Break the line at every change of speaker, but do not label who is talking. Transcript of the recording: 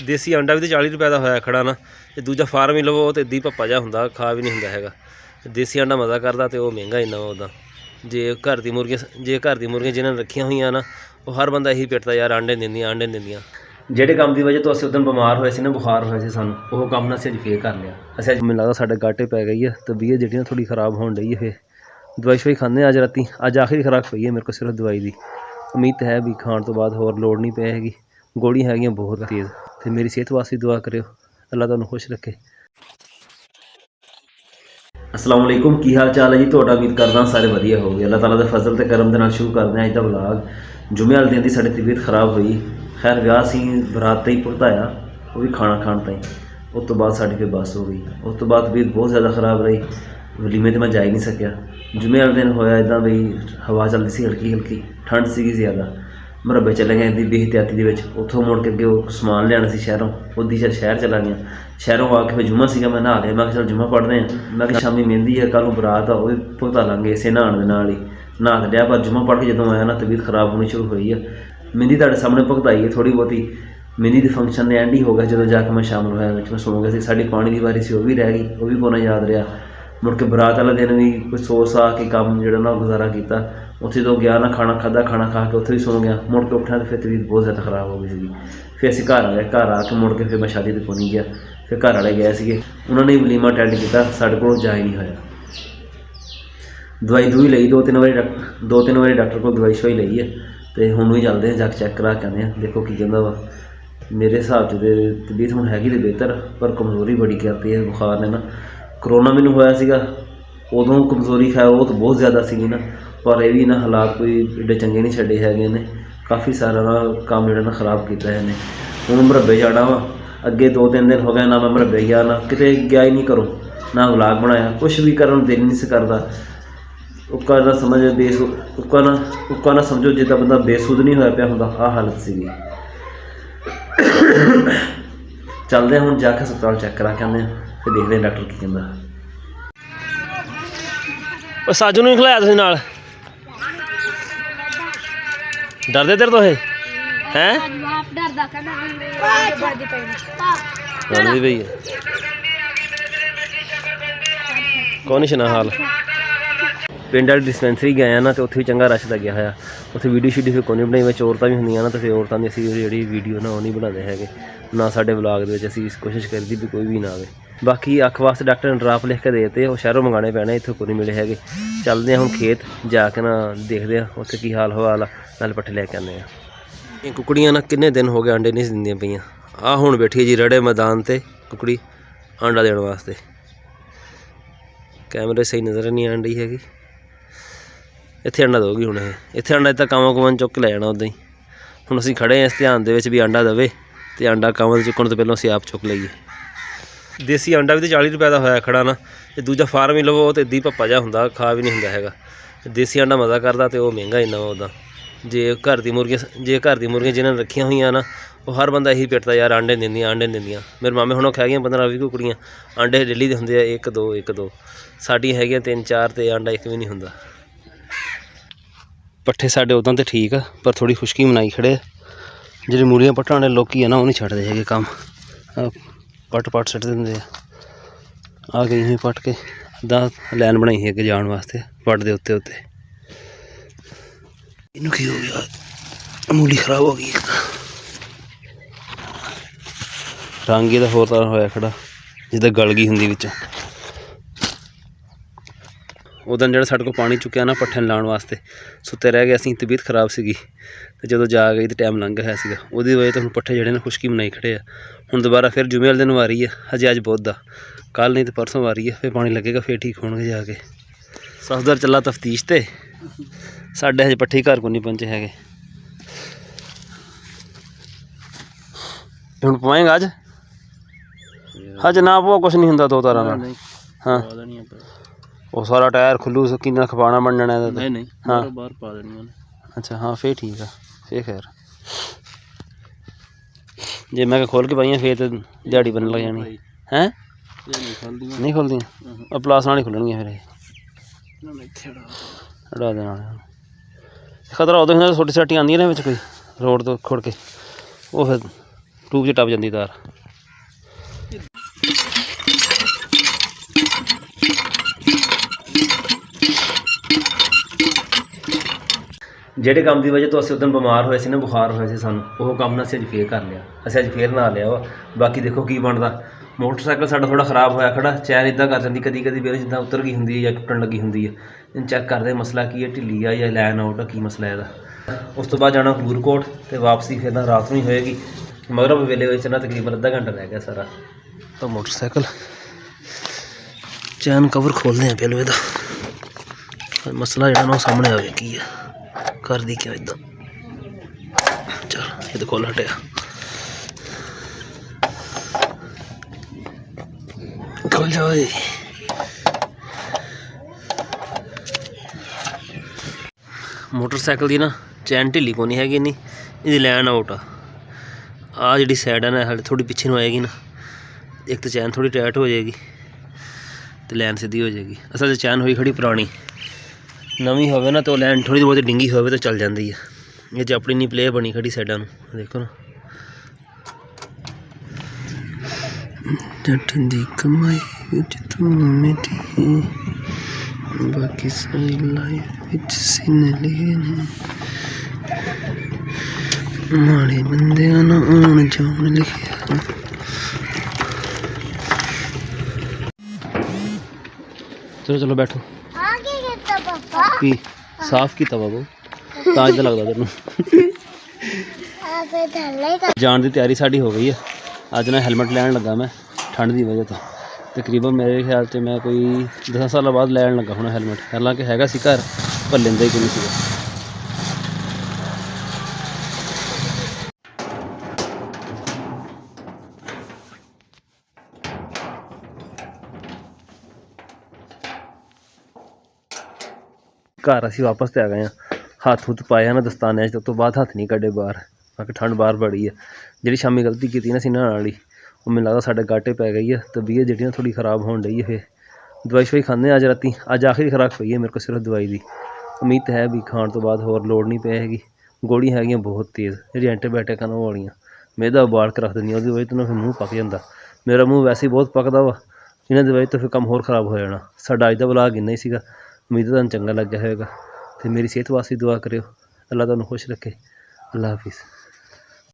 देसी अंडा भी तो 40 रुपए का होया खड़ा ना, ते दूजा फार्म ही लवो तो इदा ही भप्पा जिहा हुंदा, खा भी नहीं हुंदा हैगा। देसी अंडा मज़ा करदा ते वो महंगा इन्ना उदा। जे घर दी मुर्गियां जिन्हां ने रखियां होईयां ना, वो हर बंदा यही पिटदा यार आंडे नहीं दिंदियां। ਜਿਹੜੇ ਕੰਮ ਦੀ ਵਜ੍ਹਾ ਤੋਂ ਅਸੀਂ ਉਦੋਂ ਬਿਮਾਰ ਹੋਏ ਸੀ ਨਾ, ਬੁਖਾਰ ਹੋਇਆ ਸੀ ਸਾਨੂੰ, ਉਹ ਕੰਮ ਨਾ ਅਸੀਂ ਅੱਜ ਫੇਰ ਕਰ ਲਿਆ। ਅਸੀਂ ਅੱਜ ਮੈਨੂੰ ਲੱਗਦਾ ਸਾਡੇ ਗਾਟੇ ਪੈ ਗਈ ਹੈ, ਤਬੀਅਤ ਜਿਹੜੀ ਨਾ ਥੋੜੀ ਖਰਾਬ ਹੋਣ ਡਈ ਹੈ। ਫਿਰ ਦਵਾਈ ਸ਼ਵਾਈ ਖਾਂਦੇ ਅੱਜ ਰਾਤੀ, ਅੱਜ ਆਖਰੀ ਖੁਰਾਕ ਪਈ ਹੈ ਮੇਰੇ ਕੋਲ ਸਿਰਫ ਦਵਾਈ ਦੀ। ਉਮੀਦ ਹੈ ਵੀ ਖਾਣ ਤੋਂ ਬਾਅਦ ਹੋਰ ਲੋੜ ਨਹੀਂ ਪੈ ਹੈਗੀ। ਗੋਲੀਆਂ ਹੈਗੀਆਂ ਬਹੁਤ ਤੇਜ਼, ਤੇ ਮੇਰੀ ਸਿਹਤ ਵਾਸਤੇ ਦੁਆ ਕਰਿਓ, ਅੱਲਾ ਤੁਹਾਨੂੰ ਖੁਸ਼ ਰੱਖੇ। अस्सलाम वालेकुम, की हाल चाल है जी ਤੁਹਾਡਾ? उम्मीद करदा सारे वधिया हो गए। अल्लाह ताला दे फजल ते करम दे नाल शुरू करदे हैं अज दा व्लॉग। जुम्मे वाले दिन दी साडी तबीयत खराब हुई, खैर विआह सी, बरात ते ही भुगताया, वो भी खाना खाण ताईं। उस तो बाद साडी फिर बस हो गई। उस तो बाद तबीयत बहुत ज़्यादा खराब रही, वलीमे ते मैं जा ही नहीं सकिया। जुम्मे वाले दिन होया इदां बई हवा चलदी सी हल्की हल्की, ठंड सीगी ज़्यादा, मरबे चले गए इंदी बेहतियाती दे विच। उत्थों मुड़ के अगे समान लियाना सी शहरों, उदी चल शहर चला गया। शहरों आके फिर जुम्मा सीगा, मैं नहा लिया, मैं चल जुम्मा पढ़ने हैं। मैं कि शामी मेहंदी है, कल बरात आ, वो भी भुगता लांगे इसे नहाने दे नाल ही। नहा लिया, पर जुम्मा पढ़ के जदों आया ना तबीयत खराब होनी शुरू हुई है। मेहंदी तुहाडे सामने भुगताई है थोड़ी बहुती। मेहंदी के फंक्शन ने एंड ही हो गया जो जाके मैं शामिल होया। मैं सो गया, साड़ी पानी की वारी से वो भी रह गई, वो भी कोना याद रहा। मुड़ के बरात वाले दिन भी कुछ सोच सा के काम जो ना गुजारा किया। उत्थे तो गया ना, खाना खादा, खाना खा के उत्थे भी सो गया। मुड़ के उठा तो फिर तबीयत बहुत ज़्यादा खराब हो गई थी। फिर असीं घर आ गए, घर आके मुड़ के फिर मैं शादी ते कोई नहीं गया। फिर घर वाले गए थे, उन्होंने वलीमा अटेंड किया, साढ़े को जा ही नहीं होया। दवाई दूई लई, दो तीन बारी डॉक्टर को दवाई शवाई लई है, तो हुण भी चलते हैं, जाके चैक करा के आने हैं, देखो की कहता वा। मेरे हिसाब से तबीयत हुण हैगी तो बेहतर, पर कमज़ोरी बड़ी करती है बुखार ने ना। करोना मैनू होया सीगा, उदों कमज़ोरी खै वो तो बहुत ज़्यादा सी ना, पर यह भी ना हालात कोई एडे चंगे नहीं छड्डे हैगे ने। काफ़ी सारा ना काम जो ना खराब किया है। हुण मरबे जाना वा, अगे 2-3 दिन हो गए ना मैं मरबे गया, ना किते गया ही नहीं करूँ, ना व्लॉग बनाया, कुछ भी करन दिल नहीं से करता। उक्का ना समझ उक्का ना समझो जिदा बंदा बेसुध नहीं होया पिया हुंदा, आ हालत सी। चलते हैं हुण जाके अस्पताल चैक करा के आने, फिर देखते हैं डॉक्टर की कहंदा। साजू नहीं खिलाया तुसीं नाल? डरदे तेरे तो हैं? डरदी पई है, कौन नहीं सुना हाल। पिंड वाली डिस्पेंसरी गए हैं ना, तो उत्थे भी चंगा रश लग्या होया। उत्थे वीडियो शीडियो फिर कोई नहीं बनाई, विच औरतां भी होंदियां ना, तो फिर औरतां दी असीं जिहड़ी वीडियो ना वो नहीं बनाते हैगे ना। साडे व्लॉग दे विच असीं कोशिश करी भी कोई भी ना आवे। बाकी अख वास्ते डॉक्टर ने ड्राप लिख के देते, वो शहरों मंगाने पैने, इत्थों कोई नहीं मिले हैगे। चलते हैं हुण खेत जाके ना, देखते हैं उत्थे की हाल हवाल आ, नाल पट्ठे लैके आने हैं। कुकड़ियां ना किन्ने दिन हो गए अंडे नहीं दिंदियां पईयां। आ हुण बैठी है जी रड़े मैदान ते कुकड़ी अंडा देने वास्ते। कैमरे सही नज़र नहीं आन रही हैगी। इत्थे अंडा दोगी हुण, इत्थे अंडा इत्ता कावां कुवां चुक के लै जाना उदां ही। हुण असीं खड़े इस ध्यान दे विच भी अंडा दवे, ते अंडा कावां चुकण तो पहलों असीं आप चुक लईए। देसी अंडा भी तो 40 रुपए का होया खड़ा ना, ते दूजा फार्म ही लवो तो इदा ही भप्पा जिहा हुंदा, खा भी नहीं हुंदा हैगा। देसी अंडा मज़ा करदा, ते वो महंगा इन्ना उदा। जे घर दी मुर्गियां जिन्हां ने रखियां होईयां ना, वो हर बंदा यही पिटदा यार आंडे नहीं दिंदियां। मेरे मामे हुणों खै गईयां 15-20 कुकड़ियां, आंडे डेली दे हुंदे आ 1-2 साडियां हैगियां 3-4, ते आंडा एक भी नहीं हुंदा। पट्ठे साडे उदां ते ठीक आ, पर थोड़ी खुश्की मनाई खड़े। जेह्ड़े मूलियां पट्टण वाले लोकी है ना, वो नहीं छड्डदे हैगे कम्म, पट सट दिंदे आ। गई हुई पट के अद्धा लैन बनाई है अगे जान वास्ते, पट दे उत्ते उत्ते। इनू की हो गया, मूली खराब हो गई। रंग ਇਹਦਾ ਹੋਰ ਤਰ੍ਹਾਂ ਹੋਇਆ खड़ा, जिद्दां गल गई हुंदी विचों। उदन जो साढ़े को पानी चुक्या ना पट्ठे लाने वास्ते, सुते रह गए असीं, तबीयत खराब सी, तो जो जा गई तो टाइम लंघ गया सीगा, उहदी वजह तो हुण पट्ठे जिहड़े ना खुश्की मनाई खड़े आ। हुण दोबारा फिर जुम्मे वाले दिन वारी है, हजे अज बुध आ, कल नहीं तो परसों वारी है, फिर पानी लगेगा, फिर ठीक होणगे जाके। सफदर चला तफ्तीश ते, साडे हजे पट्ठे घर को नहीं पहुंचे हैगे। हुण पवाएगा अज? हज ना पवा कुछ नहीं हुंदा, 2 तारा नाल। हाँ वो सारा टायर खुलू किन्ना खपाना बनना है। नहीं हाँ बाहर पा देनी। अच्छा हाँ फिर ठीक है, फिर खैर जे मैं खोल के पाइयां फिर तो दिहाड़ी बनने लग जानी है। नहीं खुलदियां, प्लास नाल ही खुलणगियां फिर हटा देना। खतरा उदों छोटी साटी आंदियां ने विच कोई रोड तो खुड़ के, वो फिर ਟੂਬ 'ਚ ਟੱਪ ਜਾਂਦੀ ਤਾਰ। ਜਿਹੜੇ ਕੰਮ ਦੀ ਵਜ੍ਹਾ ਤੋਂ ਅਸੀਂ ਉਦੋਂ ਬਿਮਾਰ ਹੋਏ ਸੀ ਨਾ, ਬੁਖਾਰ ਹੋਇਆ ਸੀ ਸਾਨੂੰ, ਉਹ ਕੰਮ ਨਾ ਅਸੀਂ ਅੱਜ ਫੇਰ ਕਰ ਲਿਆ। ਅਸੀਂ ਅੱਜ ਫੇਰ ਨਹਾ ਲਿਆ ਵਾ। ਬਾਕੀ ਦੇਖੋ ਕੀ ਬਣਦਾ। ਮੋਟਰਸਾਈਕਲ ਸਾਡਾ ਥੋੜ੍ਹਾ ਖ਼ਰਾਬ ਹੋਇਆ ਖੜਾ, ਚੈਨ ਇੱਦਾਂ ਕਰ ਜਾਂਦੀ ਕਦੀ ਕਦੀ ਵੀਰ, ਜਿੱਦਾਂ ਉਤਰ ਗਈ ਹੁੰਦੀ ਹੈ ਜਾਂ ਟੁੱਟਣ ਲੱਗੀ ਹੁੰਦੀ ਹੈ। ਇਹਨੂੰ ਚੈੱਕ ਕਰਦੇ ਮਸਲਾ ਕੀ ਹੈ, ਢਿੱਲੀ ਆ ਜਾਂ ਲਾਈਨ ਆਊਟ ਆ, ਕੀ ਮਸਲਾ ਇਹਦਾ। ਉਸ ਤੋਂ ਬਾਅਦ ਜਾਣਾ ਫੂਰਕੋਟ ਅਤੇ ਵਾਪਸੀ ਫਿਰ ਨਾ ਰਾਤ ਨੂੰ ਹੀ ਹੋਏਗੀ। ਮਗਰਬ ਵੇਲੇ ਵਿੱਚ ਨਾ ਤਕਰੀਬਨ ਅੱਧਾ ਘੰਟਾ ਰਹਿ ਗਿਆ ਸਾਰਾ। ਤਾਂ ਮੋਟਰਸਾਈਕਲ ਚੈਨ ਕਵਰ ਖੋਲ੍ਹਦੇ ਹਾਂ ਪਹਿਲਾਂ ਇਹਦਾ। ਮਸਲਾ ਜਿਹੜਾ ਨਾ ਉਹ ਸਾਹਮਣੇ ਆਵੇ ਕੀ ਆ, ਕਰਦੀ ਕਿਉਂ ਇੱਦਾਂ। ਚਲ ਇਹਦੇ ਕੋਲ ਹਟਿਆ, ਖੁੱਲ ਜਾ ਓਏ। ਮੋਟਰਸਾਈਕਲ ਦੀ ਨਾ ਚੈਨ ਢਿੱਲੀ ਕੋਈ ਨਹੀਂ ਹੈਗੀ ਇੰਨੀ, ਇਹਦੀ ਲਾਈਨ ਆਊਟ ਆ। ਆਹ ਜਿਹੜੀ ਸਾਈਡ ਹੈ ਨਾ ਹਾਲੇ ਥੋੜ੍ਹੀ ਪਿੱਛੇ ਨੂੰ ਆਏਗੀ ਨਾ, ਇੱਕ ਤਾਂ ਚੈਨ ਥੋੜ੍ਹੀ ਟਾਈਟ ਹੋ ਜਾਏਗੀ ਅਤੇ ਲਾਈਨ ਸਿੱਧੀ ਹੋ ਜਾਏਗੀ। ਅਸਲ 'ਚ ਚੈਨ ਹੋਈ ਖੜੀ ਪੁਰਾਣੀ, ਨਵੀਂ ਹੋਵੇ ਨਾ ਤਾਂ ਉਹ ਲਾਈਨ ਥੋੜ੍ਹੀ ਬਹੁਤੀ ਡਿੰਗੀ ਹੋਵੇ ਤਾਂ ਚੱਲ ਜਾਂਦੀ ਹੈ। ਇਹ 'ਚ ਆਪਣੀ ਨਹੀਂ ਪਲੇਅ ਬਣੀ ਖੜੀ ਸਾਈਡਾਂ ਨੂੰ, ਦੇਖੋ ਨਾ। ਜੱਟ ਦੀ ਕਮਾਈ ਵਿੱਚ ਤੂੰ ਮਿੱਟੀ, ਬਾਕੀ ਸਾਰੀ ਲਾਈਫ ਵਿੱਚ ਸੀਨੇ ਲਿਖੇ ਨੇ, ਮਾੜੇ ਬੰਦਿਆਂ ਨੂੰ ਆਉਣ ਜਾਣ ਲਿਖਿਆ। ਚਲੋ ਚਲੋ ਬੈਠੋ। ਕੀ ਸਾਫ਼ ਕੀਤਾ ਬਾਬੂ, ਤਾਂ ਇੱਦਾਂ ਲੱਗਦਾ ਤੈਨੂੰ। ਜਾਣ ਦੀ ਤਿਆਰੀ ਸਾਡੀ ਹੋ ਗਈ ਹੈ। ਅੱਜ ਨਾ ਹੈਲਮਟ ਲੈਣ ਲੱਗਾ ਮੈਂ, ਠੰਡ ਦੀ ਵਜ੍ਹਾ ਤੋਂ। ਤਕਰੀਬਨ ਮੇਰੇ ਖਿਆਲ 'ਚ ਮੈਂ ਕੋਈ 10 ਸਾਲਾਂ ਬਾਅਦ ਲੈਣ ਲੱਗਾ ਹੁਣ ਹੈਲਮਟ। ਹਾਲਾਂਕਿ ਹੈਗਾ ਸੀ ਘਰ, ਪਰ ਲੈਂਦਾ ਹੀ ਕੋਈ ਨਹੀਂ ਸੀਗਾ। ਘਰ ਅਸੀਂ ਵਾਪਸ ਤੇ ਆ ਗਏ ਹਾਂ। ਹੱਥ ਹੁੱਥ ਪਾਇਆ ਨਾ ਦਸਤਾਨਿਆਂ 'ਚ, ਉਸ ਤੋਂ ਬਾਅਦ ਹੱਥ ਨਹੀਂ ਕੱਢੇ ਬਾਹਰ, ਬਾਕੀ ਠੰਡ ਬਾਹਰ ਬੜੀ ਹੈ। ਜਿਹੜੀ ਸ਼ਾਮੀ ਗਲਤੀ ਕੀਤੀ ਨਾ ਸੀ ਨਹਾਉਣ ਵਾਲੀ, ਉਹ ਮੈਨੂੰ ਲੱਗਦਾ ਸਾਡੇ ਗਾਟੇ ਪੈ ਗਈ ਹੈ। ਤਬੀਅਤ ਜਿਹੜੀ ਨਾ ਥੋੜ੍ਹੀ ਖ਼ਰਾਬ ਹੋਣ ਡਈ ਹੈ। ਫਿਰ ਦਵਾਈ ਸ਼ਵਾਈ ਖਾਂਦੇ ਹਾਂ ਅੱਜ ਰਾਤੀ। ਅੱਜ ਆਖਰੀ ਖੁਰਾਕ ਪਈ ਹੈ ਮੇਰੇ ਕੋਲ ਸਿਰਫ ਦਵਾਈ ਦੀ। ਉਮੀਦ ਤਾਂ ਹੈ ਵੀ ਖਾਣ ਤੋਂ ਬਾਅਦ ਹੋਰ ਲੋੜ ਨਹੀਂ ਪੈ ਹੈਗੀ। ਗੋਲੀਆਂ ਹੈਗੀਆਂ ਬਹੁਤ ਤੇਜ਼, ਜਿਹੜੀ ਐਂਟੀਬਾਇਓਟਿਕ ਹਨ ਉਹ ਵਾਲੀਆਂ, ਮੈਦਾ ਉਬਾਲ ਕੇ ਰੱਖ ਦਿੰਦੀਆਂ, ਉਹਦੀ ਵਜ੍ਹਾ ਤੋਂ ਫਿਰ ਮੂੰਹ ਪੱਕ ਜਾਂਦਾ। ਮੇਰਾ ਮੂੰਹ ਵੈਸੇ ਹੀ ਬਹੁਤ ਪੱਕਦਾ ਵਾ, ਇਹਨਾਂ ਦੀ ਵਜ੍ਹਾ ਤੋਂ ਫਿਰ ਕੰਮ ਹੋਰ ਖ਼ਰਾਬ ਹੋ ਜਾਣਾ। ਸਾਡਾ ਅੱਜ ਦਾ ਵਲਾਗ ਇੰਨਾ ਹੀ ਸੀਗਾ। ਉਮੀਦ ਤੁਹਾਨੂੰ ਚੰਗਾ ਲੱਗਿਆ ਹੋਵੇਗਾ, ਅਤੇ ਮੇਰੀ ਸਿਹਤ ਵਾਸਤੇ ਦੁਆ ਕਰਿਓ। ਅੱਲਾ ਤੁਹਾਨੂੰ ਖੁਸ਼ ਰੱਖੇ। ਅੱਲਾ ਹਾਫਿਜ਼।